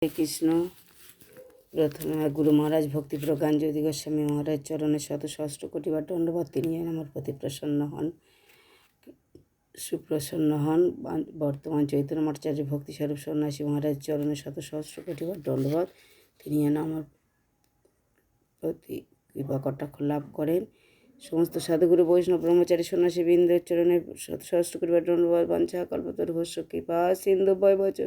হরে কৃষ্ণ। প্রথমে গুরু মহারাজ ভক্তি প্রজ্ঞান জ্যোতি গোস্বামী মহারাজ চরণে শত সহস্র কোটিবার দণ্ডবত। তিনি আমার প্রতি প্রসন্ন হন, সুপ্রসন্ন হন। বর্তমান চৈতন্য মঠাচার্য ভক্তি স্বরূপ সন্ন্যাসী মহারাজ চরণে শত সহস্র কোটিবার দণ্ডবত। তিনি আমার প্রতি কৃপা কটাক্ষ লাভ করেন। সমস্ত সাধুগুরু বৈষ্ণব ব্রহ্মচারী সন্ন্যাসী বৃন্দের চরণে শত সহস্র কোটিবার দণ্ডবত। বাঞ্ছা কল্পতরুভ্যশ্চ কৃপা সিন্ধুভ্যৈব চ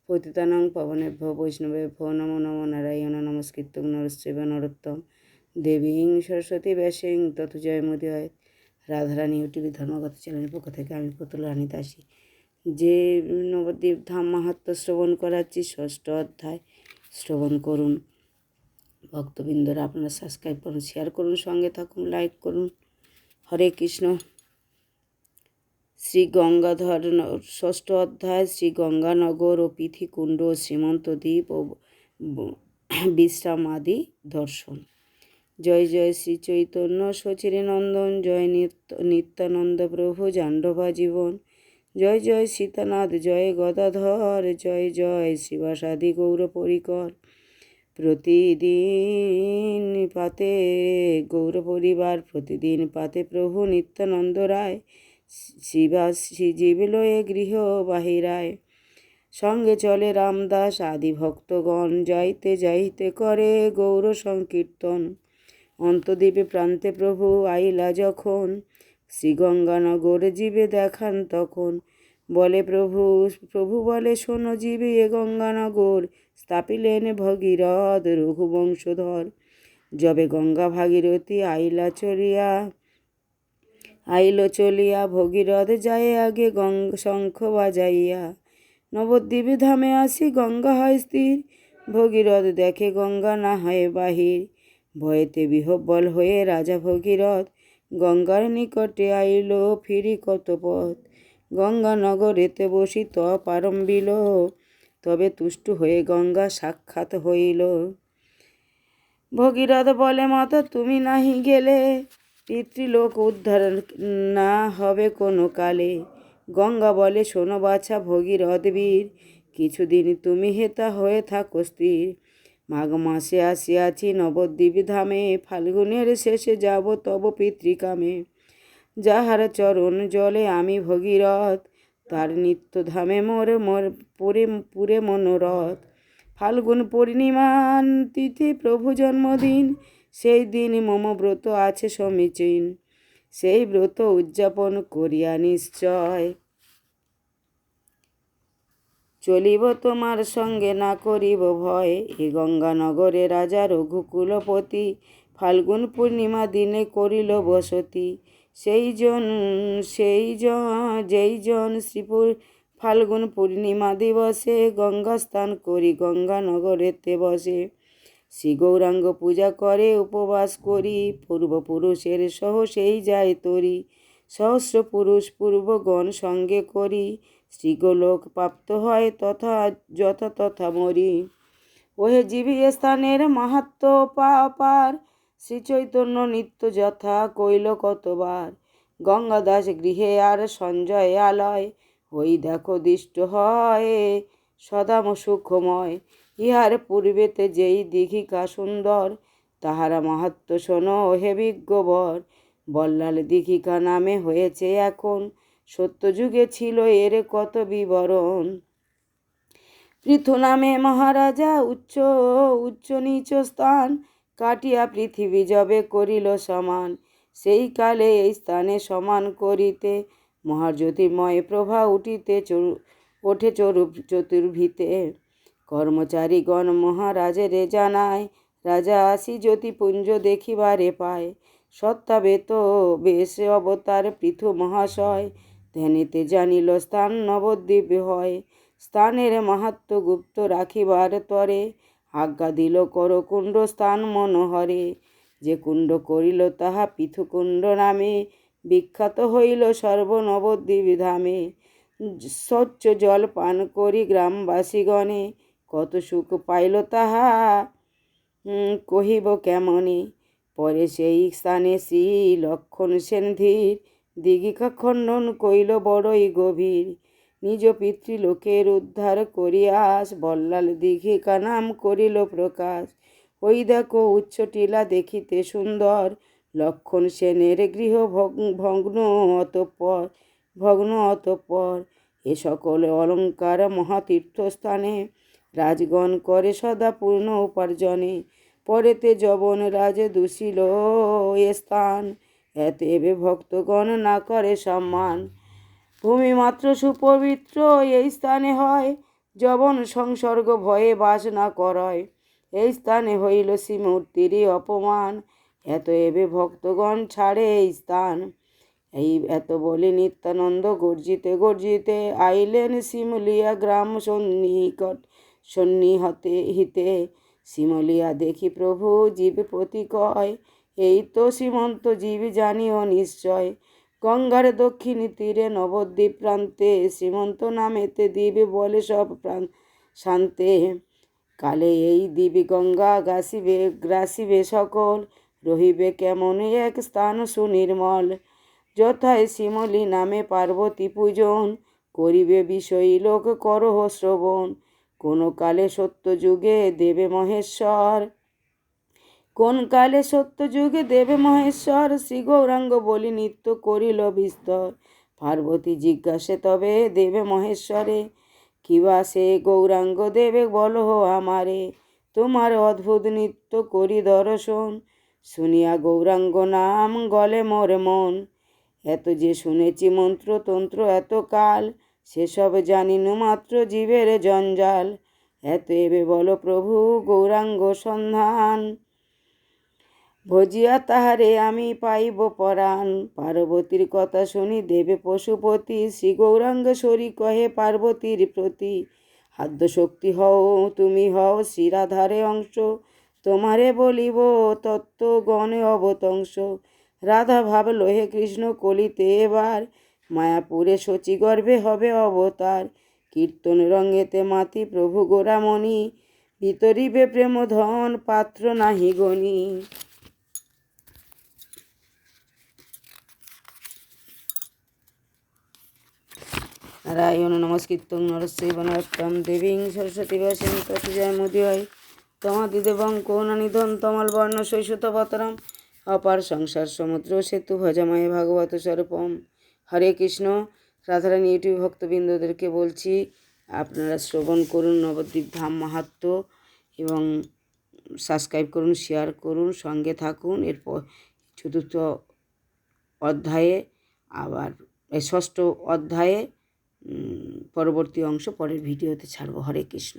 পতিতানাং পাবনেভ্যো বৈষ্ণবেভ্যো নমো নমো নারায়ণ নমস্কৃত্যং নরশ্চৈব নরোত্তম দেবীং সরস্বতী ব্যাসিং তত জয়মুদীয়। রাধারানী ইউটিউব ধর্মগত চ্যানেলের পক্ষ থেকে আমি পুতুল রানী দাসী যে নবদ্বীপ ধাম মাহাত্ম্য শ্রবণ করাচ্ছি, ষষ্ঠ অধ্যায় শ্রবণ করুন। ভক্তবৃন্দরা আপনারা সাবস্ক্রাইব করুন, শেয়ার করুন, সঙ্গে থাকুন, লাইক করুন। হরে কৃষ্ণ। শ্রী গঙ্গাধর ষষ্ঠ অধ্যায় শ্রী গঙ্গানগর ও পীথিকুণ্ড, শ্রীমন্ত দ্বীপ ও বিশ্রাম আদি দর্শন। জয় জয় শ্রী চৈতন্য সচিরিনন্দন, জয় নিত্যানন্দ প্রভু জাণ্ডবা জীবন, জয় জয় সীতানাথ, জয় গদাধর, জয় জয় শ্রীবাসাদি গৌর পরিকর। প্রতিদিন পাতে গৌর পরিবার, প্রতিদিন পাতে প্রভু নিত্যানন্দ রায়, শ্রীজীব লয়ে গৃহ বাহিরায়। সঙ্গে চলে রামদাস আদি ভক্তগণ, যাইতে যাইতে করে গৌর সংকীর্তন। অন্তদ্বীপে প্রান্তে প্রভু আইলা যখন, শ্রীগঙ্গানগর জীবে দেখান তখন। বলে প্রভু বলে শোনো জীবে, এ গঙ্গানগর স্থাপিলেন ভগীরথ রঘুবংশধর। যবে গঙ্গা ভাগীরথী আইল চলিয়া, ভগীরথ যায় আগে শঙ্খ বাজাইয়া। নবদ্বীপ ধামে আসি গঙ্গা হয় স্থির, ভগীরথ দেখে গঙ্গা না হয় বাহির। ভয়েতে বিহ্বল হয়ে রাজা ভগীরথ, গঙ্গার নিকটে আইল ফিরি কত পথ। গঙ্গা নগরেতে বসিত পারম্বিল, তবে তুষ্ট হয়ে গঙ্গা সাক্ষাৎ হইল। ভগীরথ বলে মাতা তুমি নাহি গেলে, পিতৃলোক উদ্ধার না হবে কোনো কালে। গঙ্গা বলে শোনো বাছা ভগীরথ বীর, কিছুদিন তুমি হেতা হয়ে থাকো স্থির। মাঘ মাসে আসিয়াছি নবদ্বীপ ধামে, ফাল্গুনের শেষে যাব তব পিতৃকামে। যাহার চরণ জলে আমি ভগীরথ, তার নিত্য ধামে মোর পুরে মনোরথ। ফাল্গুন পূর্ণিমান তিথি প্রভু জন্মদিন, সেই দিন মম ব্রত আছে সমীচীন। সেই ব্রত উদযাপন করিয়া নিশ্চয়, চলিব তোমার সঙ্গে না করিব ভয়। এ গঙ্গানগরে রাজা রঘুকুলপতি, ফাল্গুন পূর্ণিমা দিনে করিল বসতি। যেই জন শ্রীপুর ফাল্গুন পূর্ণিমা দিবসে, গঙ্গা স্নান করি গঙ্গানগরেতে বসে। শ্রী গৌরাঙ্গ পূজা করে উপবাস করি, পূর্বপুরুষের সহ সেই যায় তরি। সহস্র পুরুষ পূর্বগণ সঙ্গে করি, শ্রীগোলোক প্রাপ্ত হয় যথা তথা মরি। ওহে জীবী স্থানের মাহাত্ম্য পার, শ্রীচৈতন্য নিত্য যথা কইল কতবার। গঙ্গাদাস গৃহে আর সঞ্জয় আলয়, ওই দেখো দিষ্ট হয় সদাম সুখময়। ইহার পূর্বেতে যেই দীঘিকা সুন্দর, তাহারা মাহাত্ম্য শোনো হে বিজ্ঞবর। বল্লাল দীঘিকা নামে হয়েছে এখন, সত্যযুগে ছিল এর কত বিবরণ। পৃথু নামে মহারাজা উচ্চ নীচ স্থান, কাটিয়া পৃথিবী যবে করিল সমান। সেই কালে এই স্থানে সমান করিতে, মহাজ্যোতির্ময় প্রভা ওঠে চতুর্ভিতে। কর্মচারীগণ মহারাজের জানায়, রাজা আসি জ্যোতিপুঞ্জ দেখিবারে পায়। সত্তাবেত বেশে অবতার পৃথু মহাশয়, ধ্যানেতে জানিল স্থান নবদ্বীপ হয়। স্থানের মাহাত্ম্য গুপ্ত রাখিবার তরে, আজ্ঞা দিল কর কুণ্ড স্থান মনোহরে। যে কুণ্ড করিল তাহা পৃথুকুণ্ড নামে, বিখ্যাত হইল সর্ব নবদ্বীপ ধামে। স্বচ্ছ জল পান করি গ্রামবাসীগণে, কত সুখ পাইল তাহা কহিব কেমনে। পরে সেই স্থানে শ্রী লক্ষণ সেন ধীর, দীঘিকা খণ্ডন কইল বড়ই গভীর। নিজ পিতৃলোকের উদ্ধার করিয়াস, বল্লাল দীঘিকা নাম করিল প্রকাশ। ওই দেখো উচ্চ টিলা দেখিতে সুন্দর, লক্ষণ সেনের গৃহ ভগ্ন অতঃপর। এ সকল অলঙ্কার মহাতীর্থস্থানে, রাজগণ করে সদা পূর্ণ উপার্জনে। পরেতে যবন রাজ দূষিল এ স্থান, এতেবে ভক্তগণ না করে সম্মান। ভূমি মাত্র সুপবিত্র এই স্থানে হয়, যবন সংসর্গ ভয়ে বাস না করয়। এই স্থানে হইল শ্রীমূর্তিরই অপমান, এত এবে ভক্তগণ ছাড়ে এই স্থান। এত বলে নিত্যানন্দ গর্জিতে আইলেন শিমুলিয়া গ্রাম সন্নিহিতে। শিমুলিয়া দেখি প্রভু জীব প্রতি কয়, এই তো সীমন্ত জীব জানিও নিশ্চয়। গঙ্গার দক্ষিণ তীরে নবদ্বীপ প্রান্তে, শ্রীমন্ত নামেতে দ্বীপ বলে সব শান্তে। কালে এই দ্বীপ গঙ্গা গ্রাসিবে সকল, রহিবে কেমন এক স্থান সুনির্মল। যথায় শিমলি নামে পার্বতী পূজন, করিবে বিষয়ী লোক করহ শ্রবণ। কোন কালে সত্যযুগে দেবে মহেশ্বর, শ্রী গৌরাঙ্গ বলি নিত্য করিল বিস্তর। পার্বতী জিজ্ঞাসে তবে দেবে মহেশ্বরে, কিবা সে গৌরাঙ্গ দেবে বলো আমারে। তোমার অদ্ভুত নৃত্য করি দর্শন, শুনিয়া গৌরাঙ্গ নাম গলে মোর মন। এত যে শুনেছি মন্ত্রতন্ত্র এত কাল, সেসব জানিনু মাত্র জীবের জঞ্জাল। এত এবে বলো প্রভু গৌরাঙ্গ সন্ধান, ভজিয়া তাহারে আমি পাইব পরাণ। পার্বতীর কথা শুনি দেবে পশুপতি, শ্রী গৌরাঙ্গেশ্বরী কহে পার্বতীর প্রতি। আদ্য শক্তি হও তুমি হও শ্রীরাধারে অংশ, তোমারে বলিব তত্ত্ব গণে অবতংশ। রাধা ভাবল হে কৃষ্ণ কলিতে এবার, মায়াপুরে শচী গর্ভে হবে অবতার। কীর্তন রঙ্গেতে মাতি প্রভু গোরামণি, ভিতরিবে প্রেম ধন পাত্র নাহি গণি। নারায়ণ নমস্কৃত্যং নরস্যৈব নরোত্তমং দেবীং সরস্বতী ব্যাসেন ততো জয়মুদীয়তে। তমাদিদেবং করুণানিধং তমালবর্ণ শৈশতবতরম, অপার সংসার সমুদ্র সেতু ভজময়ে ভাগবত স্বরূপম। হরে কৃষ্ণ। রাধারানী ইউটিউব ভক্তবৃন্দদেরকে বলছি, আপনারা শ্রবণ করুন নবদ্বীপ ধাম মাহাত্ম্য এবং সাবস্ক্রাইব করুন, শেয়ার করুন, সঙ্গে থাকুন। এরপর চতুর্থ অধ্যায়ে আবার ষষ্ঠ অধ্যায়ে পরবর্তী অংশ পরের ভিডিওতে ছাড়ব। হরে কৃষ্ণ।